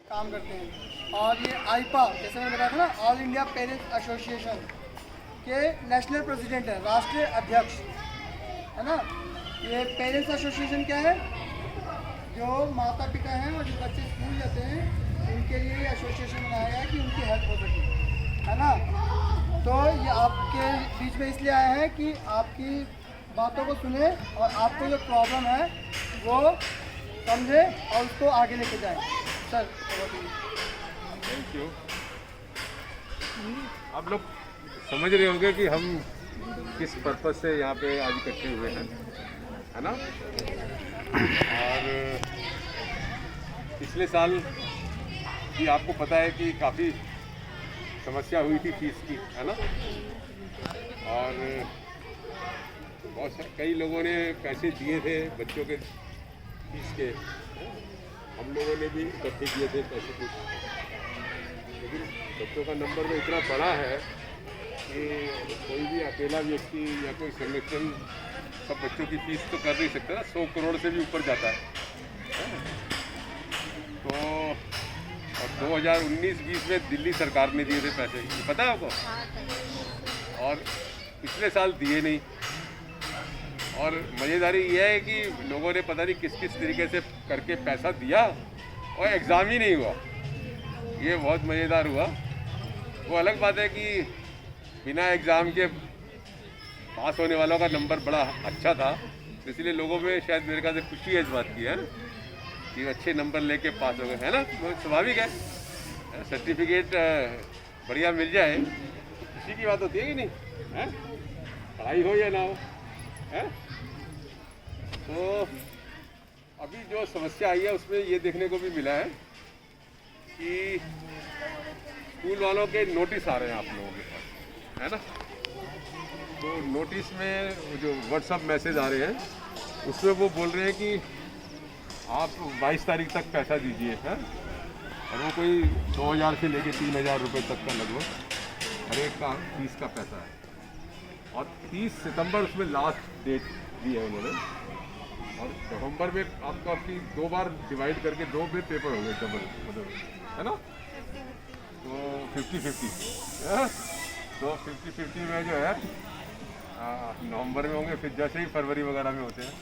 काम करते हैं। और ये आईपा, जैसे मैंने बताया था ना, ऑल इंडिया पेरेंट्स एसोसिएशन के नेशनल प्रेसिडेंट है, राष्ट्रीय अध्यक्ष है ना। ये पेरेंट्स एसोसिएशन क्या है, जो माता पिता हैं और जो बच्चे स्कूल जाते हैं उनके लिए ये एसोसिएशन बनाया गया है कि उनकी हेल्प हो सके, है ना। तो ये आपके बीच में इसलिए आए हैं कि आपकी बातों को सुने और आपको जो प्रॉब्लम है वो समझे और उसको आगे लेके जाएं। Sir thank you. आप लोग समझ रहे होंगे कि हम किस पर्पज से यहाँ पे आज इकट्ठे हुए हैं, है ना। और पिछले साल भी आपको पता है कि काफ़ी समस्या हुई थी फीस की, है ना। और कई लोगों ने पैसे दिए थे बच्चों के फीस के, हम लोगों ने भी इकट्ठे किए थे पैसे कुछ, लेकिन बच्चों का नंबर तो इतना बड़ा है कि कोई भी अकेला व्यक्ति या कोई संगठन सब बच्चों की फीस तो कर नहीं सकता ना, 100 करोड़ से भी ऊपर जाता है। तो और 2019-20 में दिल्ली सरकार ने दिए थे पैसे, ये पता है आपको। और पिछले साल दिए नहीं। और मज़ेदारी ये है कि लोगों ने पता नहीं किस किस तरीके से करके पैसा दिया और एग्ज़ाम ही नहीं हुआ। ये बहुत मज़ेदार हुआ। वो अलग बात है कि बिना एग्ज़ाम के पास होने वालों का नंबर बड़ा अच्छा था, इसलिए लोगों में शायद मेरे ख्याल से खुशी है इस बात की, है कि अच्छे नंबर लेके पास हो गए, है ना। बहुत स्वाभाविक है, सर्टिफिकेट बढ़िया मिल जाए तो खुशी की बात होती है कि नहीं, है। पढ़ाई हो या ना हो, है। तो अभी जो समस्या आई है उसमें ये देखने को भी मिला है कि स्कूल वालों के नोटिस आ रहे हैं आप लोगों के पास, है ना। तो नोटिस में जो व्हाट्सएप मैसेज आ रहे हैं उसमें वो बोल रहे हैं कि आप 22 तारीख तक पैसा दीजिए, है। और वो कोई 2000 से लेके 3000 रुपये तक का लगभग हर एक का फीस का पैसा है। और 30 सितंबर उसमें लास्ट डेट दी है उन्होंने। और नवंबर में आपको आपकी 2 बार डिवाइड करके 2 में पेपर हो गए डबल, मतलब, है ना। तो 50-50, तो 50-50 में जो है नवंबर में होंगे, फिर जैसे ही फरवरी वगैरह में होते हैं।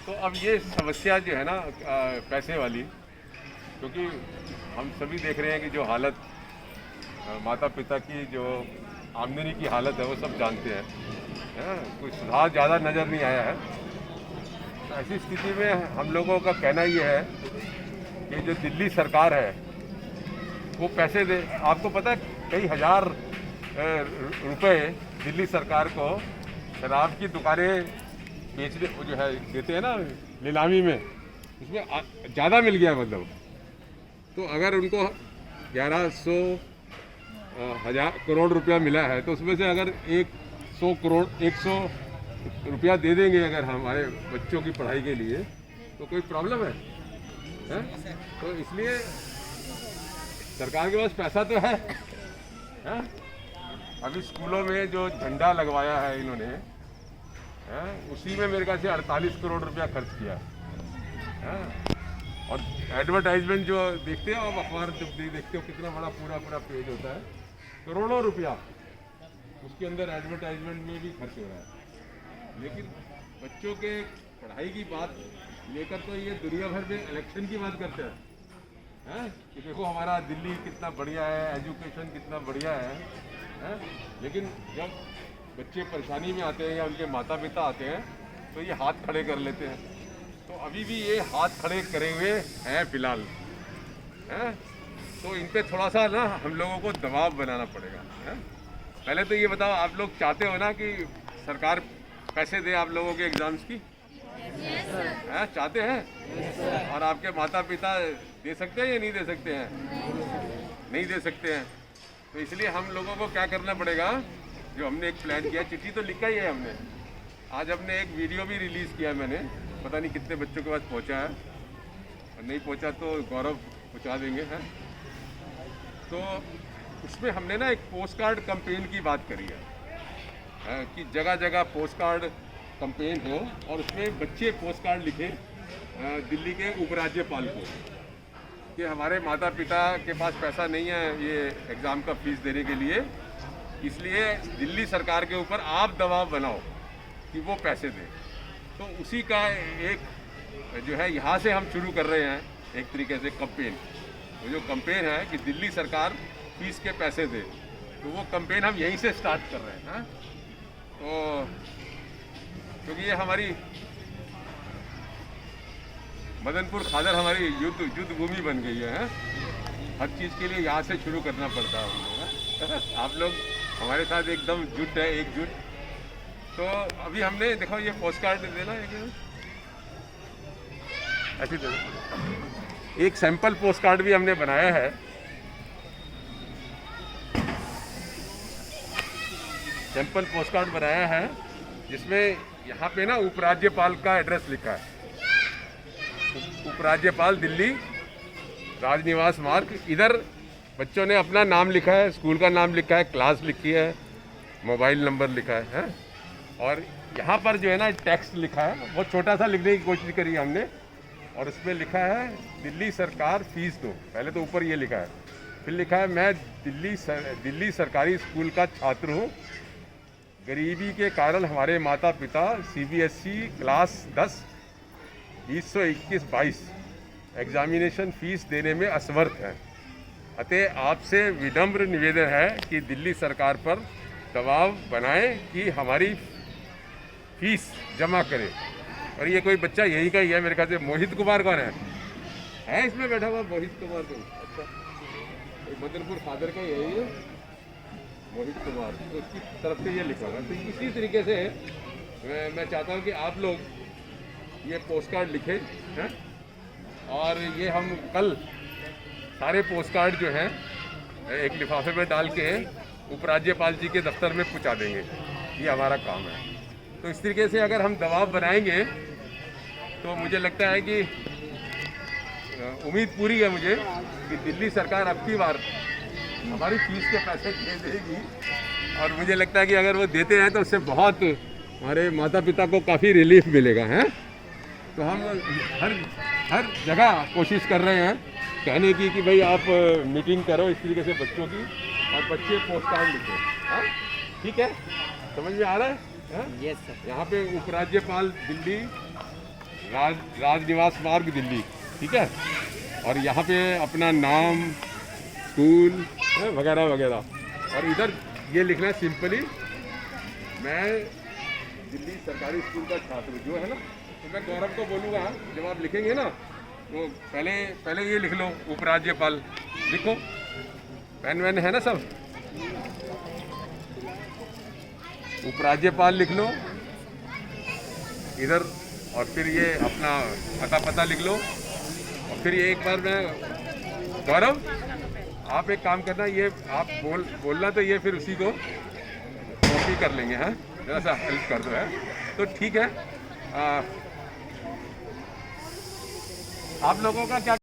तो अब ये समस्या जो है ना पैसे वाली, क्योंकि हम सभी देख रहे हैं कि जो हालत माता पिता की, जो आमदनी की हालत है वो सब जानते हैं, कुछ सुधार ज़्यादा नज़र नहीं आया है। ऐसी स्थिति में हम लोगों का कहना ये है कि जो दिल्ली सरकार है वो पैसे दे। आपको पता है कई हजार रुपए दिल्ली सरकार को शराब की दुकानें बेचने जो है देते हैं ना नीलामी में, उसमें ज़्यादा मिल गया मतलब। तो अगर उनको 1100 करोड़ रुपया मिला है तो उसमें से अगर 100 रुपया दे देंगे अगर हमारे बच्चों की पढ़ाई के लिए तो कोई प्रॉब्लम है? तो इसलिए सरकार के पास पैसा तो है। अभी स्कूलों में जो झंडा लगवाया है इन्होंने, उसी में मेरे ख्याल से 48 करोड़ रुपया खर्च किया है। और एडवर्टाइजमेंट जो देखते हो आप अखबार जब देखते हो कितना बड़ा पूरा पेज होता है, करोड़ों रुपया उसके अंदर एडवर्टाइजमेंट में भी खर्च हो रहा है। लेकिन बच्चों के पढ़ाई की बात लेकर तो ये दुनिया भर में इलेक्शन की बात करते हैं, कि देखो हमारा दिल्ली कितना बढ़िया है, एजुकेशन कितना बढ़िया है। लेकिन जब बच्चे परेशानी में आते हैं या उनके माता पिता आते हैं तो ये हाथ खड़े कर लेते हैं। तो अभी भी ये हाथ खड़े करे हुए हैं फिलहाल, तो इन पे थोड़ा सा ना हम लोगों को दबाव बनाना पड़ेगा। पहले तो ये बताओ, आप लोग चाहते हो ना कि सरकार पैसे दे आप लोगों के एग्ज़ाम्स की? चाहते हैं? और आपके माता पिता दे सकते हैं या नहीं दे सकते हैं? नहीं दे सकते हैं। तो इसलिए हम लोगों को क्या करना पड़ेगा, जो हमने एक प्लान किया, चिट्ठी तो लिखा ही है हमने, आज हमने एक वीडियो भी रिलीज़ किया मैंने, पता नहीं कितने बच्चों के पास पहुंचा है, और नहीं पहुंचा तो गौरव पहुंचा देंगे, हैं। तो उसमें हमने ना एक पोस्ट कार्ड कैंपेन की बात करी है, कि जगह जगह पोस्ट कार्ड कैंपेन हो और उसमें बच्चे पोस्ट कार्ड लिखें दिल्ली के उपराज्यपाल को, कि हमारे माता पिता के पास पैसा नहीं है ये एग्ज़ाम का फीस देने के लिए, इसलिए दिल्ली सरकार के ऊपर आप दबाव बनाओ कि वो पैसे दें। तो उसी का एक जो है यहाँ से हम शुरू कर रहे हैं एक तरीके से कैंपेन। वो जो कैंपेन है कि दिल्ली सरकार फीस के पैसे दे, तो वो कैंपेन हम यहीं से स्टार्ट कर रहे हैं। तो क्योंकि ये हमारी मदनपुर खादर हमारी युद्ध भूमि बन गई है। हर चीज़ के लिए यहाँ से शुरू करना पड़ता है हम लोग। आप लोग हमारे साथ एकदम जुट है, एकजुट। तो अभी हमने देखो ये पोस्ट कार्ड देना है, ऐसे दे दो। एक सैंपल पोस्ट कार्ड भी हमने बनाया है। सैंपल पोस्ट कार्ड बनाया है जिसमें यहाँ पे ना उपराज्यपाल का एड्रेस लिखा है। उपराज्यपाल दिल्ली राजनिवास मार्ग। इधर बच्चों ने अपना नाम लिखा है, स्कूल का नाम लिखा है, क्लास लिखी है, मोबाइल नंबर लिखा है। और यहाँ पर जो है ना टेक्स्ट लिखा है, बहुत छोटा सा लिखने की कोशिश करी हमने। और उसमें लिखा है दिल्ली सरकार फीस दो। पहले तो ऊपर ये लिखा है, फिर लिखा है मैं दिल्ली सरकारी स्कूल का छात्र हूँ। गरीबी के कारण हमारे माता पिता CBSE क्लास 10 2021-22 एग्जामिनेशन फीस देने में असमर्थ हैं। अतः आपसे विनम्र निवेदन है कि दिल्ली सरकार पर दबाव बनाएं कि हमारी फीस जमा करें। और ये कोई बच्चा यही का ही है मेरे ख्याल से। मोहित कुमार कौन है इसमें बैठा हुआ? मोहित कुमार को, अच्छा मदनपुर खादर का यही है मोहित कुमार। तो उसकी तरफ से ये लिखा हुआ। तो इसी तरीके से मैं चाहता हूँ कि आप लोग ये पोस्ट कार्ड लिखें हैं, और ये हम कल सारे पोस्ट कार्ड जो हैं एक लिफाफे में डाल के उपराज्यपाल जी के दफ्तर में पहुँचा देंगे। ये हमारा काम है। तो इस तरीके से अगर हम दबाव बनाएंगे तो मुझे लगता है कि उम्मीद पूरी है मुझे कि दिल्ली सरकार अब की बार हमारी फीस के पैसे दे देगी। और मुझे लगता है कि अगर वो देते हैं तो उससे बहुत हमारे माता पिता को काफ़ी रिलीफ मिलेगा है। तो हम हर जगह कोशिश कर रहे हैं कहने की कि भाई आप मीटिंग करो इस तरीके से बच्चों की, और बच्चे पोस्ट कार्ड लिखें। ठीक है, समझ में आ रहा है? Yes sir. यहाँ पे उपराज्यपाल दिल्ली राजनिवास मार्ग दिल्ली, ठीक है। और यहाँ पे अपना नाम, स्कूल वगैरह वगैरह। और इधर ये लिखना है सिंपली मैं दिल्ली सरकारी स्कूल का छात्र जो है ना। तो मैं गौरव को बोलूँगा जब आप लिखेंगे ना तो पहले ये लिख लो उपराज्यपाल, लिखो। पेन वैन है ना सब? उपराज्यपाल लिख लो इधर, और फिर ये अपना पता लिख लो। और फिर ये एक बार मैं गौरव आप एक काम करना, ये आप बोलना तो ये फिर उसी को कॉपी कर लेंगे। हैं जरा सा हेल्प कर दो है तो ठीक है। आप लोगों का क्या